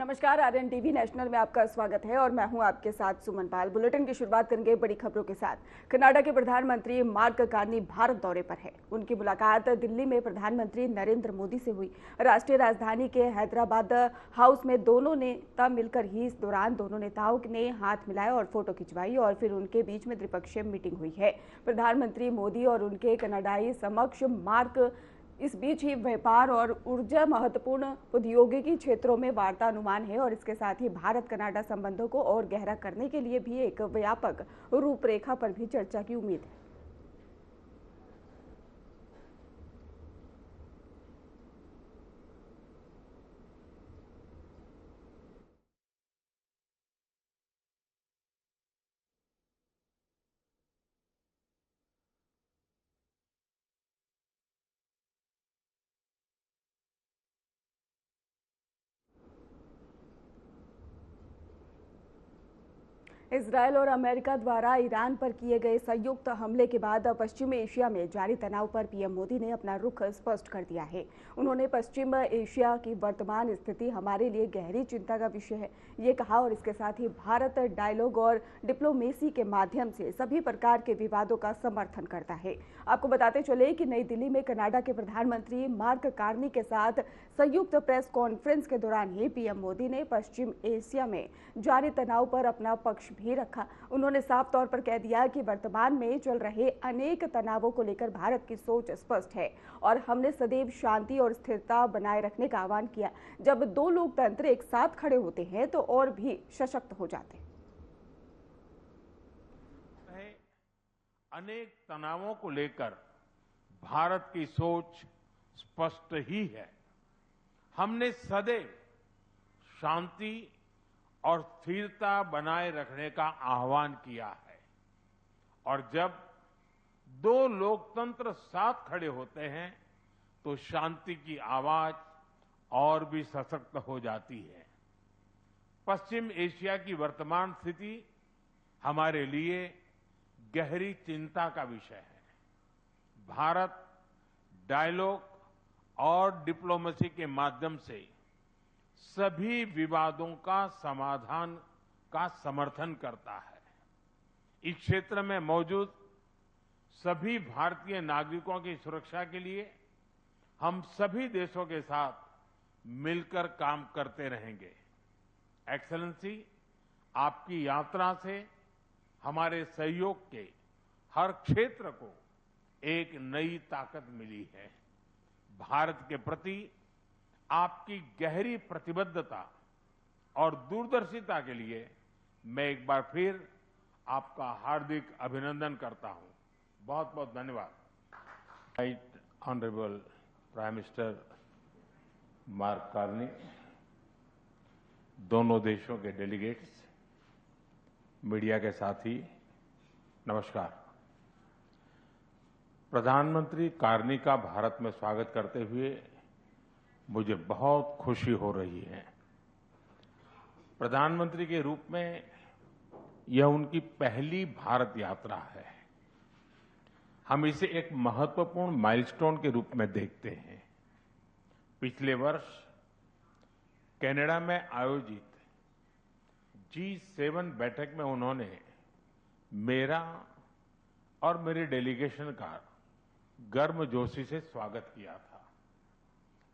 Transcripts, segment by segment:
नमस्कार, RN TV national में आपका स्वागत है और मैं हूं आपके साथ सुमन पाल। बुलेटिन की शुरुआत करेंगे बड़ी खबरों के साथ। कनाडा के प्रधानमंत्री मार्क कार्नी भारत दौरे पर है। उनकी मुलाकात दिल्ली में प्रधानमंत्री नरेंद्र मोदी से हुई। राष्ट्रीय राजधानी के हैदराबाद हाउस में दोनों नेता मिलकर ही इस दौरान दोनों नेताओं ने हाथ मिलाए और फोटो खिंचवाई और फिर उनके बीच में द्विपक्षीय मीटिंग हुई है। प्रधानमंत्री मोदी और उनके कनाडाई समक्ष मार्क इस बीच ही व्यापार और ऊर्जा महत्वपूर्ण प्रौद्योगिकी क्षेत्रों में वार्ता अनुमान है और इसके साथ ही भारत कनाडा संबंधों को और गहरा करने के लिए भी एक व्यापक रूपरेखा पर भी चर्चा की उम्मीद है। इजरायल और अमेरिका द्वारा ईरान पर किए गए संयुक्त हमले के बाद पश्चिमी एशिया में जारी तनाव पर पीएम मोदी ने अपना रुख स्पष्ट कर दिया है। उन्होंने पश्चिम एशिया की वर्तमान स्थिति हमारे लिए गहरी चिंता का विषय है, ये कहा और इसके साथ ही भारत डायलॉग और डिप्लोमेसी के माध्यम से सभी प्रकार के विवादों का समर्थन करता है। आपको बताते चले कि नई दिल्ली में कनाडा के प्रधानमंत्री मार्क कार्नी के साथ संयुक्त प्रेस कॉन्फ्रेंस के दौरान ही पीएम मोदी ने पश्चिम एशिया में जारी तनाव पर अपना पक्ष भी रखा। उन्होंने साफ तौर पर कह दिया कि वर्तमान में चल रहे अनेक तनावों को लेकर भारत की सोच स्पष्ट है और हमने सदैव शांति और स्थिरता बनाए रखने का आह्वान किया। जब दो लोकतंत्र एक साथ खड़े होते हैं तो और भी सशक्त हो जाते हैं। अनेक तनावों को लेकर भारत की सोच स्पष्ट ही है। हमने सदैव शांति और स्थिरता बनाए रखने का आह्वान किया है और जब दो लोकतंत्र साथ खड़े होते हैं तो शांति की आवाज और भी सशक्त हो जाती है। पश्चिम एशिया की वर्तमान स्थिति हमारे लिए गहरी चिंता का विषय है। भारत डायलॉग और डिप्लोमेसी के माध्यम से सभी विवादों का समाधान का समर्थन करता है। इस क्षेत्र में मौजूद सभी भारतीय नागरिकों की सुरक्षा के लिए हम सभी देशों के साथ मिलकर काम करते रहेंगे। एक्सेलेंसी, आपकी यात्रा से हमारे सहयोग के हर क्षेत्र को एक नई ताकत मिली है। भारत के प्रति आपकी गहरी प्रतिबद्धता और दूरदर्शिता के लिए मैं एक बार फिर आपका हार्दिक अभिनंदन करता हूं। बहुत बहुत धन्यवाद। Right honourable prime minister mark Carney, दोनों देशों के डेलीगेट्स, मीडिया के साथी, नमस्कार। प्रधानमंत्री कार्नी का भारत में स्वागत करते हुए मुझे बहुत खुशी हो रही है। प्रधानमंत्री के रूप में यह उनकी पहली भारत यात्रा है। हम इसे एक महत्वपूर्ण माइलस्टोन के रूप में देखते हैं। पिछले वर्ष कनाडा में आयोजित G7 बैठक में उन्होंने मेरा और मेरे डेलीगेशन का गर्मजोशी से स्वागत किया था।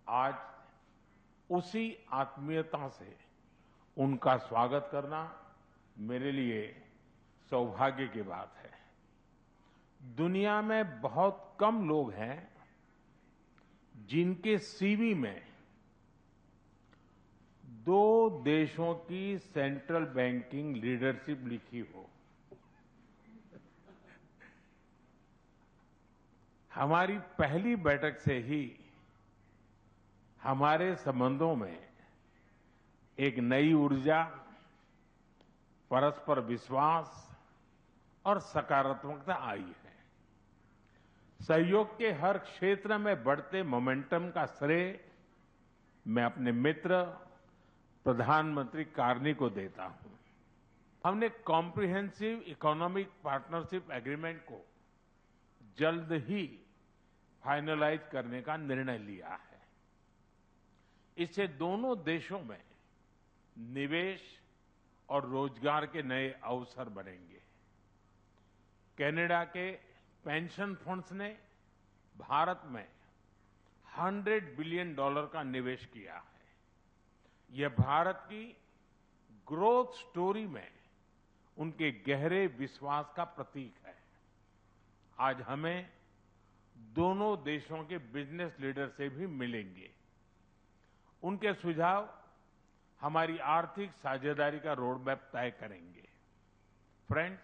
आज उसी आत्मीयता से उनका स्वागत करना मेरे लिए सौभाग्य की बात है। दुनिया में बहुत कम लोग हैं जिनके सीवी में दो देशों की सेंट्रल बैंकिंग लीडरशिप लिखी हो। हमारी पहली बैठक से ही हमारे संबंधों में एक नई ऊर्जा, परस्पर विश्वास और सकारात्मकता आई है। सहयोग के हर क्षेत्र में बढ़ते मोमेंटम का श्रेय मैं अपने मित्र प्रधानमंत्री कार्नी को देता हूं। हमने कॉम्प्रिहेंसिव इकोनॉमिक पार्टनरशिप एग्रीमेंट को जल्द ही फाइनलाइज करने का निर्णय लिया है। इससे दोनों देशों में निवेश और रोजगार के नए अवसर बनेंगे। कनाडा के पेंशन फंड्स ने भारत में $100 बिलियन का निवेश किया है। यह भारत की ग्रोथ स्टोरी में उनके गहरे विश्वास का प्रतीक है। आज हमें दोनों देशों के बिजनेस लीडर से भी मिलेंगे। उनके सुझाव हमारी आर्थिक साझेदारी का रोड मैप तय करेंगे। फ्रेंड्स,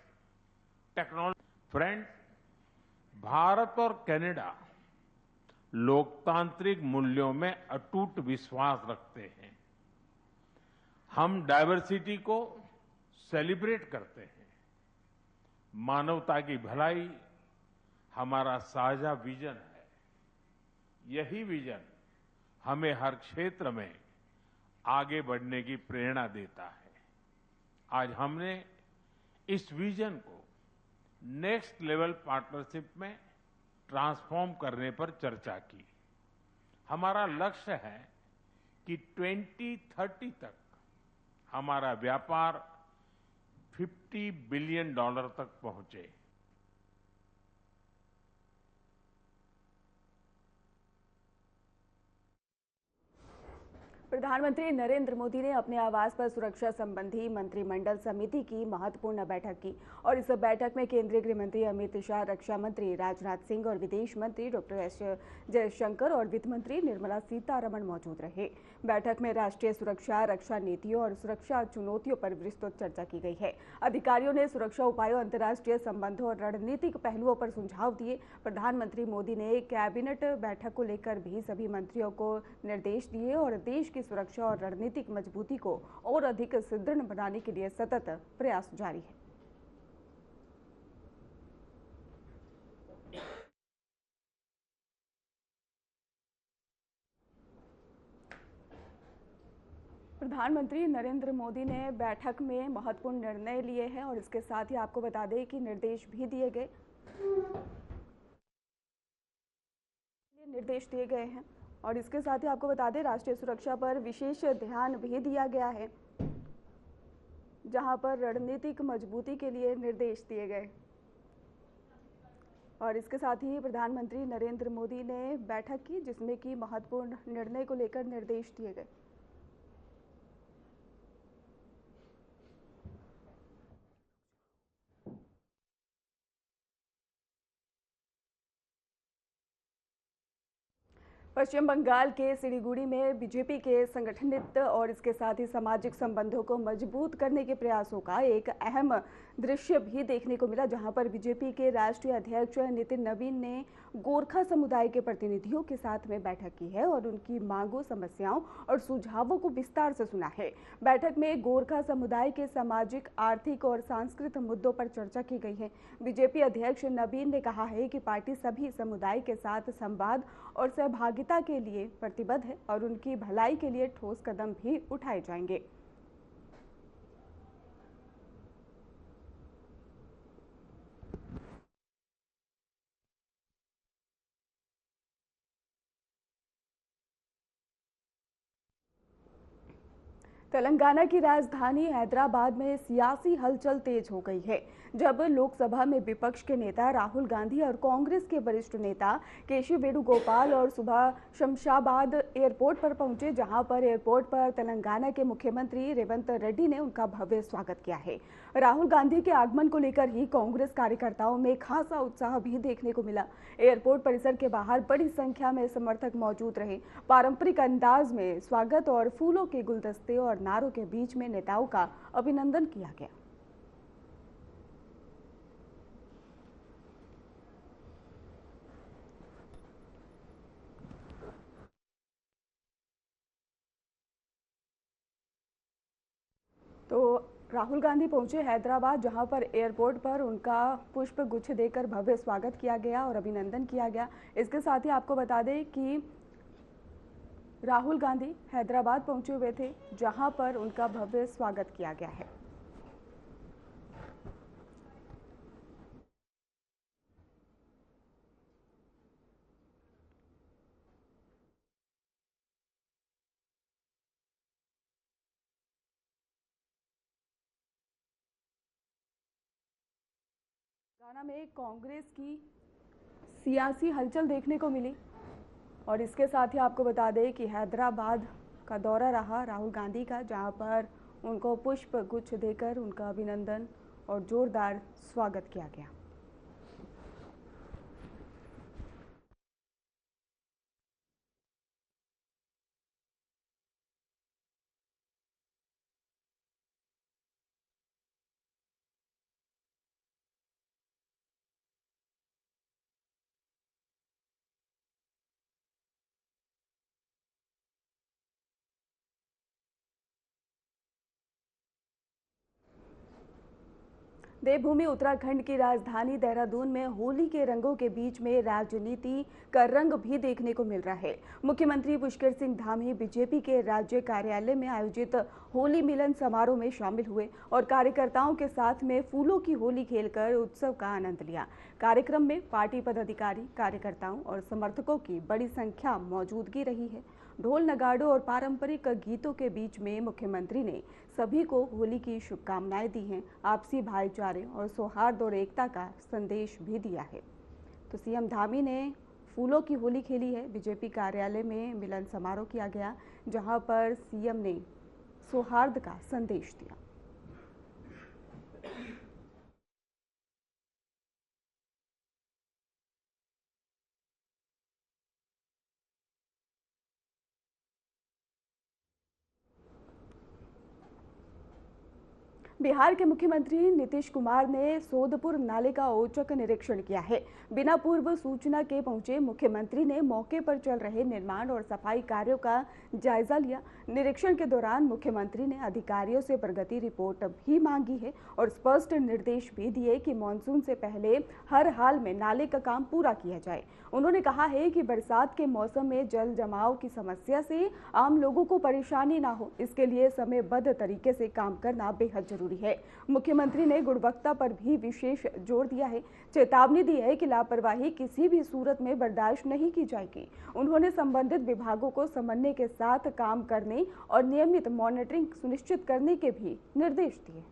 भारत और कनाडा लोकतांत्रिक मूल्यों में अटूट विश्वास रखते हैं। हम डायवर्सिटी को सेलिब्रेट करते हैं। मानवता की भलाई हमारा साझा विजन है। यही विजन हमें हर क्षेत्र में आगे बढ़ने की प्रेरणा देता है। आज हमने इस विजन को नेक्स्ट लेवल पार्टनरशिप में ट्रांसफॉर्म करने पर चर्चा की। हमारा लक्ष्य है कि 2030 तक हमारा व्यापार $50 बिलियन तक पहुंचे। प्रधानमंत्री नरेंद्र मोदी ने अपने आवास पर सुरक्षा संबंधी मंत्रिमंडल समिति की महत्वपूर्ण बैठक की और इस बैठक में केंद्रीय गृह मंत्री अमित शाह, रक्षा मंत्री राजनाथ सिंह और विदेश मंत्री डॉक्टर एस जयशंकर और वित्त मंत्री निर्मला सीतारमण मौजूद रहे। बैठक में राष्ट्रीय सुरक्षा, रक्षा नीतियों और सुरक्षा चुनौतियों पर विस्तृत चर्चा की गई है। अधिकारियों ने सुरक्षा उपायों, अंतर्राष्ट्रीय संबंधों और रणनीतिक पहलुओं पर सुझाव दिए। प्रधानमंत्री मोदी ने कैबिनेट बैठक को लेकर भी सभी मंत्रियों को निर्देश दिए और देश की सुरक्षा और रणनीतिक मजबूती को और अधिक सुदृढ़ बनाने के लिए सतत प्रयास जारी है। प्रधानमंत्री नरेंद्र मोदी ने बैठक में महत्वपूर्ण निर्णय लिए हैं और इसके साथ ही आपको बता दें कि निर्देश भी दिए गए हैं और इसके साथ ही आपको बता दें राष्ट्रीय सुरक्षा पर विशेष ध्यान भी दिया गया है, जहां पर रणनीतिक मजबूती के लिए निर्देश दिए गए। और इसके साथ ही प्रधानमंत्री नरेंद्र मोदी ने बैठक की जिसमें कि महत्वपूर्ण निर्णय को लेकर निर्देश दिए गए। पश्चिम बंगाल के सिलीगुड़ी में बीजेपी के संगठनित और इसके साथ ही सामाजिक संबंधों को मजबूत करने के प्रयासों का एक अहम दृश्य भी देखने को मिला, जहां पर बीजेपी के राष्ट्रीय अध्यक्ष नितिन नवीन ने गोरखा समुदाय के प्रतिनिधियों के साथ में बैठक की है और उनकी मांगों, समस्याओं और सुझावों को विस्तार से सुना है। बैठक में गोरखा समुदाय के सामाजिक, आर्थिक और सांस्कृतिक मुद्दों पर चर्चा की गई है। बीजेपी अध्यक्ष नवीन ने कहा है कि पार्टी सभी समुदाय के साथ संवाद और सहभागिता के लिए प्रतिबद्ध है और उनकी भलाई के लिए ठोस कदम भी उठाए जाएंगे। तेलंगाना की राजधानी हैदराबाद में सियासी हलचल तेज हो गई है, जब लोकसभा में विपक्ष के नेता राहुल गांधी और कांग्रेस के वरिष्ठ नेता केसी वेणुगोपाल और सुबह शमशाबाद एयरपोर्ट पर पहुंचे, जहां पर एयरपोर्ट पर तेलंगाना के मुख्यमंत्री रेवंत रेड्डी ने उनका भव्य स्वागत किया है। राहुल गांधी के आगमन को लेकर ही कांग्रेस कार्यकर्ताओं में खासा उत्साह भी देखने को मिला। एयरपोर्ट परिसर के बाहर बड़ी संख्या में समर्थक मौजूद रहे। पारंपरिक अंदाज में स्वागत और फूलों के गुलदस्ते और नारों के बीच में नेताओं का अभिनंदन किया गया। तो राहुल गांधी पहुंचे हैदराबाद, जहां पर एयरपोर्ट पर उनका पुष्प गुच्छ देकर भव्य स्वागत किया गया और अभिनंदन किया गया। इसके साथ ही आपको बता दें कि राहुल गांधी हैदराबाद पहुंचे हुए थे, जहां पर उनका भव्य स्वागत किया गया है। हरियाणा में कांग्रेस की सियासी हलचल देखने को मिली और इसके साथ ही आपको बता दें कि हैदराबाद का दौरा रहा राहुल गांधी का, जहां पर उनको पुष्प गुच्छ देकर उनका अभिनंदन और जोरदार स्वागत किया गया। देवभूमि उत्तराखंड की राजधानी देहरादून में होली के रंगों के बीच में राजनीति का रंग भी देखने को मिल रहा है। मुख्यमंत्री पुष्कर सिंह धामी बीजेपी के राज्य कार्यालय में आयोजित होली मिलन समारोह में शामिल हुए और कार्यकर्ताओं के साथ में फूलों की होली खेलकर उत्सव का आनंद लिया। कार्यक्रम में पार्टी पदाधिकारी, कार्यकर्ताओं और समर्थकों की बड़ी संख्या मौजूदगी रही है। ढोल नगाड़ों और पारंपरिक गीतों के बीच में मुख्यमंत्री ने सभी को होली की शुभकामनाएं दी हैं। आपसी भाईचारे और सौहार्द और एकता का संदेश भी दिया है। तो सीएम धामी ने फूलों की होली खेली है। बीजेपी कार्यालय में मिलन समारोह किया गया, जहां पर सीएम ने सौहार्द का संदेश दिया। बिहार के मुख्यमंत्री नीतीश कुमार ने सोदपुर नाले का औचक निरीक्षण किया है। बिना पूर्व सूचना के पहुंचे मुख्यमंत्री ने मौके पर चल रहे निर्माण और सफाई कार्यों का जायजा लिया। निरीक्षण के दौरान मुख्यमंत्री ने अधिकारियों से प्रगति रिपोर्ट भी मांगी है और स्पष्ट निर्देश भी दिए कि मानसून से पहले हर हाल में नाले का काम पूरा किया जाए। उन्होंने कहा है कि बरसात के मौसम में जल जमाव की समस्या से आम लोगों को परेशानी ना हो, इसके लिए समयबद्ध तरीके से काम करना बेहद जरूरी है। मुख्यमंत्री ने गुणवत्ता पर भी विशेष जोर दिया है। चेतावनी दी है कि लापरवाही किसी भी सूरत में बर्दाश्त नहीं की जाएगी। उन्होंने संबंधित विभागों को समन्वय के साथ काम करने और नियमित मॉनिटरिंग सुनिश्चित करने के भी निर्देश दिए।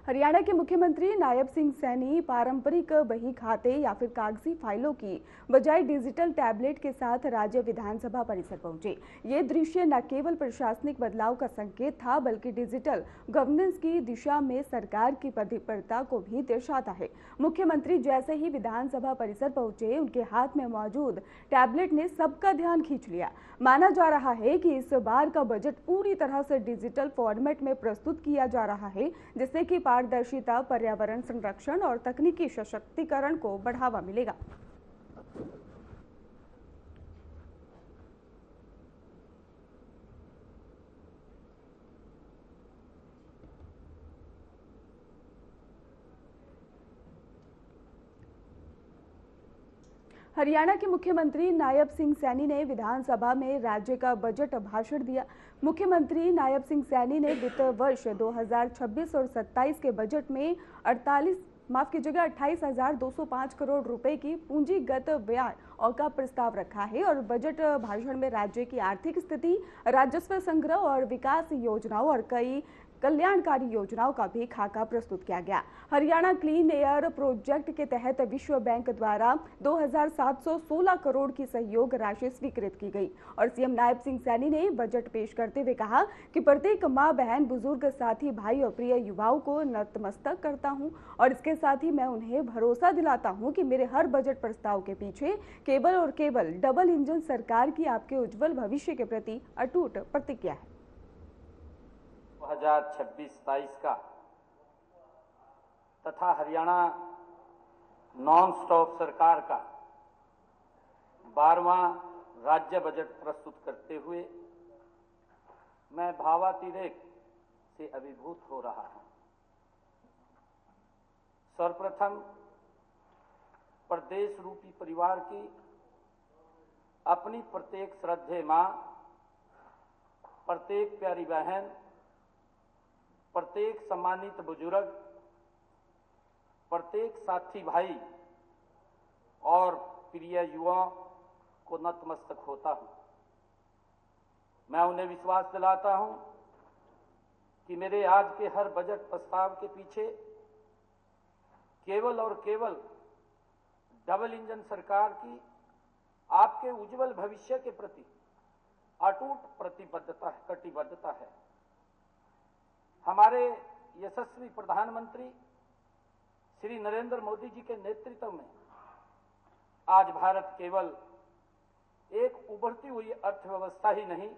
हरियाणा के मुख्यमंत्री नायब सिंह सैनी पारंपरिक बही खाते या फिर कागजी फाइलों की बजाय डिजिटल टैबलेट के साथ राज्य विधानसभा परिसर पहुंचे। ये दृश्य न केवल प्रशासनिक बदलाव का संकेत था, बल्कि डिजिटल गवर्नेंस की दिशा में सरकार की प्रतिबद्धता को भी दर्शाता है। मुख्यमंत्री जैसे ही विधानसभा परिसर पहुंचे, उनके हाथ में मौजूद टैबलेट ने सबका ध्यान खींच लिया। माना जा रहा है कि इस बार का बजट पूरी तरह से डिजिटल फॉर्मेट में प्रस्तुत किया जा रहा है, जिससे कि पारदर्शिता, पर्यावरण संरक्षण और तकनीकी सशक्तिकरण को बढ़ावा मिलेगा। हरियाणा के मुख्यमंत्री नायब सिंह सैनी ने विधानसभा में राज्य का बजट भाषण दिया। मुख्यमंत्री नायब सिंह सैनी ने वित्त वर्ष 2026 और 27 के बजट में 28,205 करोड़ रुपए की पूंजीगत व्यय और का प्रस्ताव रखा है और बजट भाषण में राज्य की आर्थिक स्थिति, राजस्व संग्रह और विकास योजनाओं और कई कल्याणकारी योजनाओं का भी खाका प्रस्तुत किया गया। हरियाणा क्लीन एयर प्रोजेक्ट के तहत विश्व बैंक द्वारा 2,716 करोड़ की सहयोग राशि स्वीकृत की गई और सीएम नायब सिंह सैनी ने बजट पेश करते हुए कहा कि प्रत्येक मां, बहन, बुजुर्ग, साथी, भाई और प्रिय युवाओं को नतमस्तक करता हूं और इसके साथ ही मैं उन्हें भरोसा दिलाता हूं कि मेरे हर बजट प्रस्ताव के पीछे केवल और केवल डबल इंजन सरकार की आपके उज्जवल भविष्य के प्रति अटूट प्रतिज्ञा है। 2026-27 का तथा हरियाणा नॉन स्टॉप सरकार का 12वां राज्य बजट प्रस्तुत करते हुए मैं भावातिरेक से अभिभूत हो रहा हूं। सर्वप्रथम प्रदेश रूपी परिवार की अपनी प्रत्येक श्रद्धेय मां, प्रत्येक प्यारी बहन, प्रत्येक सम्मानित बुजुर्ग, प्रत्येक साथी भाई और प्रिय युवाओं को नतमस्तक होता हूं। मैं उन्हें विश्वास दिलाता हूं कि मेरे आज के हर बजट प्रस्ताव के पीछे केवल और केवल डबल इंजन सरकार की आपके उज्जवल भविष्य के प्रति अटूट कटिबद्धता है। हमारे यशस्वी प्रधानमंत्री श्री नरेंद्र मोदी जी के नेतृत्व में आज भारत केवल एक उभरती हुई अर्थव्यवस्था ही नहीं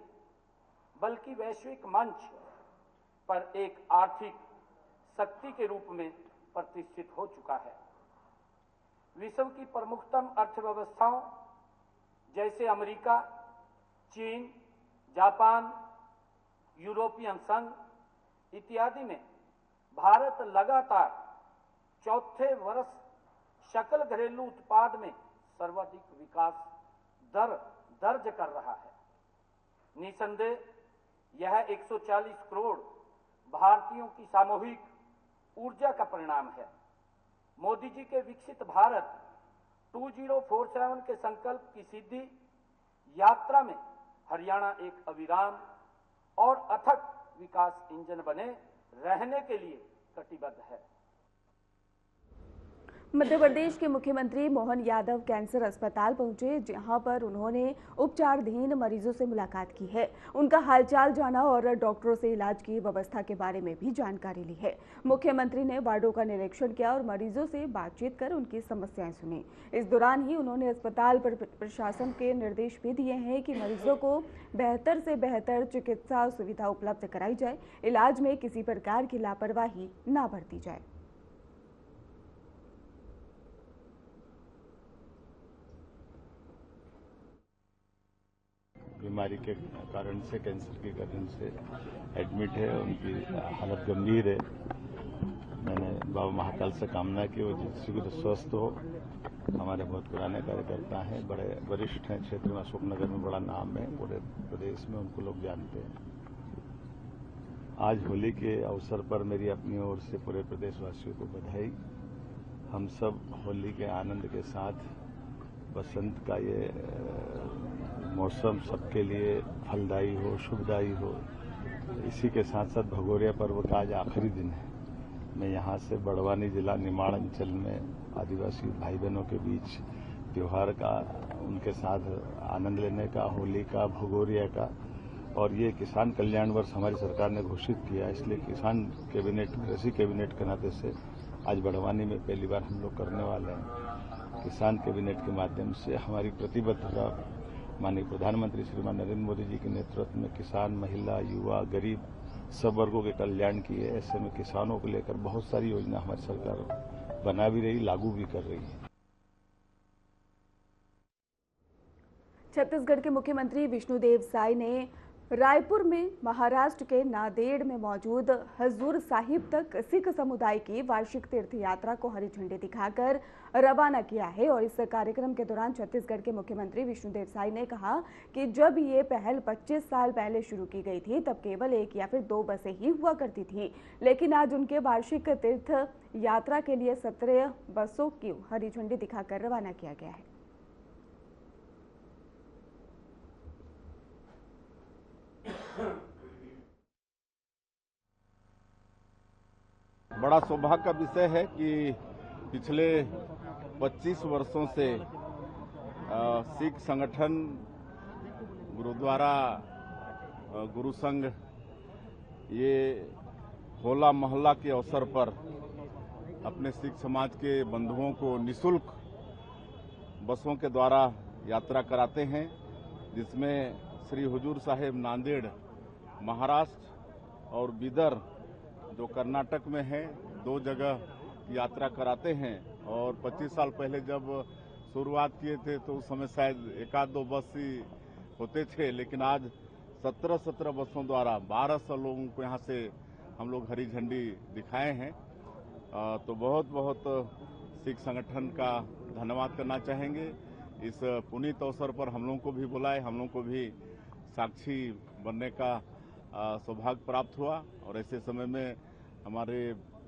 बल्कि वैश्विक मंच पर एक आर्थिक शक्ति के रूप में प्रतिष्ठित हो चुका है। विश्व की प्रमुखतम अर्थव्यवस्थाओं जैसे अमेरिका, चीन, जापान, यूरोपियन संघ इत्यादि में भारत लगातार चौथे वर्ष सकल घरेलू उत्पाद में सर्वाधिक विकास दर दर्ज कर रहा है। निसंदेह यह 140 करोड़ भारतीयों की सामूहिक ऊर्जा का परिणाम है। मोदी जी के विकसित भारत 2047 के संकल्प की सीधी यात्रा में हरियाणा एक अविराम और अथक विकास इंजन बने रहने के लिए कटिबद्ध है। मध्य प्रदेश के मुख्यमंत्री मोहन यादव कैंसर अस्पताल पहुंचे, जहां पर उन्होंने उपचाराधीन मरीजों से मुलाकात की है, उनका हालचाल जाना और डॉक्टरों से इलाज की व्यवस्था के बारे में भी जानकारी ली है। मुख्यमंत्री ने वार्डों का निरीक्षण किया और मरीजों से बातचीत कर उनकी समस्याएं सुनी। इस दौरान ही उन्होंने अस्पताल प्रशासन के निर्देश भी दिए हैं कि मरीजों को बेहतर से बेहतर चिकित्सा सुविधा उपलब्ध कराई जाए, इलाज में किसी प्रकार की लापरवाही न बरती जाए। बीमारी के कारण से, कैंसर के कारण से एडमिट है, उनकी हालत गंभीर है। मैंने बाबा महाकाल से कामना की वो शीघ्र स्वस्थ हो। हमारे बहुत पुराने कार्यकर्ता हैं, बड़े वरिष्ठ हैं, क्षेत्र में अशोकनगर में बड़ा नाम है, पूरे प्रदेश में उनको लोग जानते हैं। आज होली के अवसर पर मेरी अपनी ओर से पूरे प्रदेशवासियों को बधाई। हम सब होली के आनंद के साथ बसंत का ये मौसम सबके लिए फलदायी हो, शुभदायी हो। इसी के साथ साथ भगोरिया पर्व का आज आखिरी दिन है। मैं यहाँ से बड़वानी जिला निमाड़ अंचल में आदिवासी भाई बहनों के बीच त्योहार का, उनके साथ आनंद लेने का, होली का, भगोरिया का, और ये किसान कल्याण वर्ष हमारी सरकार ने घोषित किया, इसलिए किसान कैबिनेट, कृषि कैबिनेट के नाते से आज बड़वानी में पहली बार हम लोग करने वाले हैं। किसान कैबिनेट के माध्यम से हमारी प्रतिबद्धता माननीय प्रधानमंत्री श्रीमान नरेंद्र मोदी जी के नेतृत्व में किसान, महिला, युवा, गरीब सब वर्गों के कल्याण की है। ऐसे में किसानों को लेकर बहुत सारी योजना हमारी सरकार बना भी रही, लागू भी कर रही है। छत्तीसगढ़ के मुख्यमंत्री विष्णुदेव साय ने रायपुर में महाराष्ट्र के नांदेड़ में मौजूद हजूर साहिब तक सिख समुदाय की वार्षिक तीर्थ यात्रा को हरी झंडी दिखाकर रवाना किया है। और इस कार्यक्रम के दौरान छत्तीसगढ़ के मुख्यमंत्री विष्णुदेव साय ने कहा कि जब ये पहल 25 साल पहले शुरू की गई थी तब केवल 1 या फिर 2 बसें ही हुआ करती थी, लेकिन आज उनके वार्षिक तीर्थ यात्रा के लिए 17 बसों की हरी झंडी दिखाकर रवाना किया गया है। बड़ा सौभाग्य का विषय है कि पिछले 25 वर्षों से सिख संगठन, गुरुद्वारा, गुरु संघ ये होला मोहल्ला के अवसर पर अपने सिख समाज के बंधुओं को निःशुल्क बसों के द्वारा यात्रा कराते हैं, जिसमें श्री हुजूर साहिब नांदेड़, महाराष्ट्र और बीदर जो कर्नाटक में है, 2 जगह यात्रा कराते हैं। और 25 साल पहले जब शुरुआत किए थे तो उस समय शायद 1-2 बस ही होते थे, लेकिन आज 17 बसों द्वारा 1200 लोगों को यहाँ से हम लोग हरी झंडी दिखाए हैं। तो बहुत बहुत सिख संगठन का धन्यवाद करना चाहेंगे। इस पुनीत अवसर पर हम लोगों को भी बुलाए, हम लोगों को भी साक्षी बनने का सौभाग्य प्राप्त हुआ। और ऐसे समय में हमारे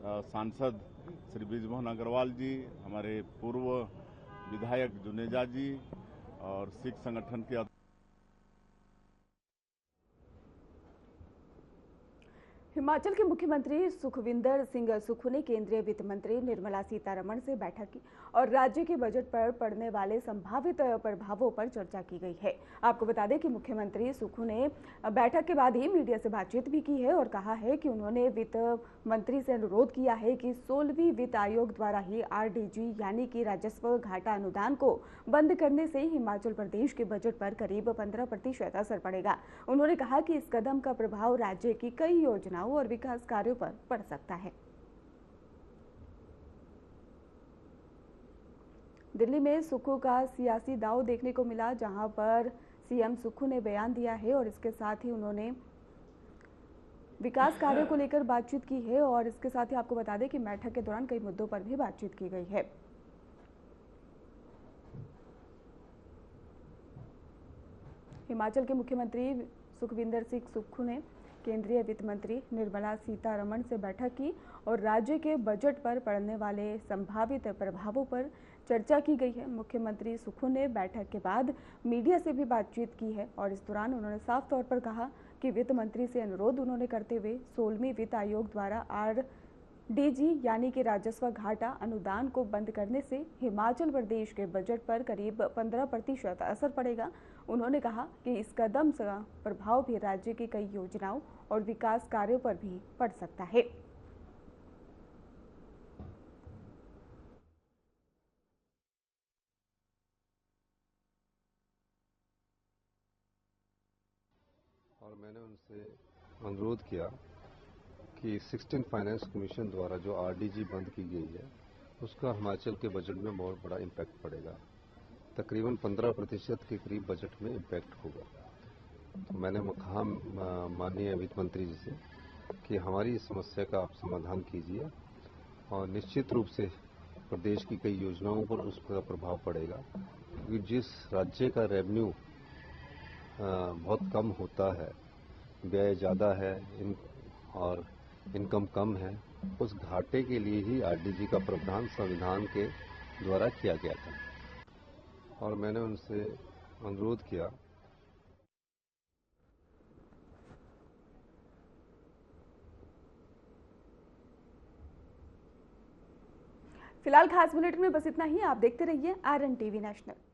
सांसद श्री बृजमोहन अग्रवाल जी, हमारे पूर्व विधायक जुनेजा जी और सिख संगठन के हिमाचल के मुख्यमंत्री सुखविंदर सिंह सुक्खू ने केंद्रीय वित्त मंत्री निर्मला सीतारमण से बैठक की और राज्य के बजट पर पड़ने वाले संभावित प्रभावों पर चर्चा की गई है। आपको बता दें कि मुख्यमंत्री सुक्खू ने बैठक के बाद ही मीडिया से बातचीत भी की है और कहा है कि उन्होंने वित्त मंत्री से अनुरोध किया है कि 16वीं वित्त आयोग द्वारा ही RDG यानी कि राजस्व घाटा अनुदान को बंद करने से हिमाचल प्रदेश के बजट पर करीब 15% असर पड़ेगा। उन्होंने कहा कि इस कदम का प्रभाव राज्य की कई योजनाओं और विकास कार्यों पर पड़ सकता है। दिल्ली में सुक्खू का सियासी दांव देखने को मिला, जहां पर सीएम सुक्खू ने बयान दिया है और इसके साथ ही उन्होंने विकास कार्यों को लेकर बातचीत की है और इसके साथ ही आपको बता दें कि बैठक के दौरान कई मुद्दों पर भी बातचीत की गई है। हिमाचल के मुख्यमंत्री सुखविंदर सिंह सुक्खू ने केंद्रीय वित्त मंत्री निर्मला सीतारमण से बैठक की और राज्य के बजट पर पड़ने वाले संभावित प्रभावों पर चर्चा की गई है। मुख्यमंत्री सुक्खू ने बैठक के बाद मीडिया से भी बातचीत की है और इस दौरान उन्होंने साफ तौर पर कहा कि वित्त मंत्री से अनुरोध उन्होंने करते हुए 16वीं वित्त आयोग द्वारा RDG यानी कि राजस्व घाटा अनुदान को बंद करने से हिमाचल प्रदेश के बजट पर करीब 15% असर पड़ेगा। उन्होंने कहा कि इस कदम का प्रभाव भी राज्य की कई योजनाओं और विकास कार्यों पर भी पड़ सकता है। और मैंने उनसे अनुरोध किया कि 16 फाइनेंस कमीशन द्वारा जो RDG बंद की गई है उसका हिमाचल के बजट में बहुत बड़ा इम्पैक्ट पड़ेगा। तकरीबन 15% के करीब बजट में इम्पैक्ट होगा। तो मैंने कहा माननीय वित्त मंत्री जी से कि हमारी इस समस्या का आप समाधान कीजिए और निश्चित रूप से प्रदेश की कई योजनाओं पर उसका प्रभाव पड़ेगा, क्योंकि जिस राज्य का रेवेन्यू बहुत कम होता है, व्यय ज़्यादा है और इनकम कम है, उस घाटे के लिए ही RDG का प्रावधान संविधान के द्वारा किया गया था। और मैंने उनसे अनुरोध किया। फिलहाल खास बुलेटिन में बस इतना ही। आप देखते रहिए RN TV नेशनल।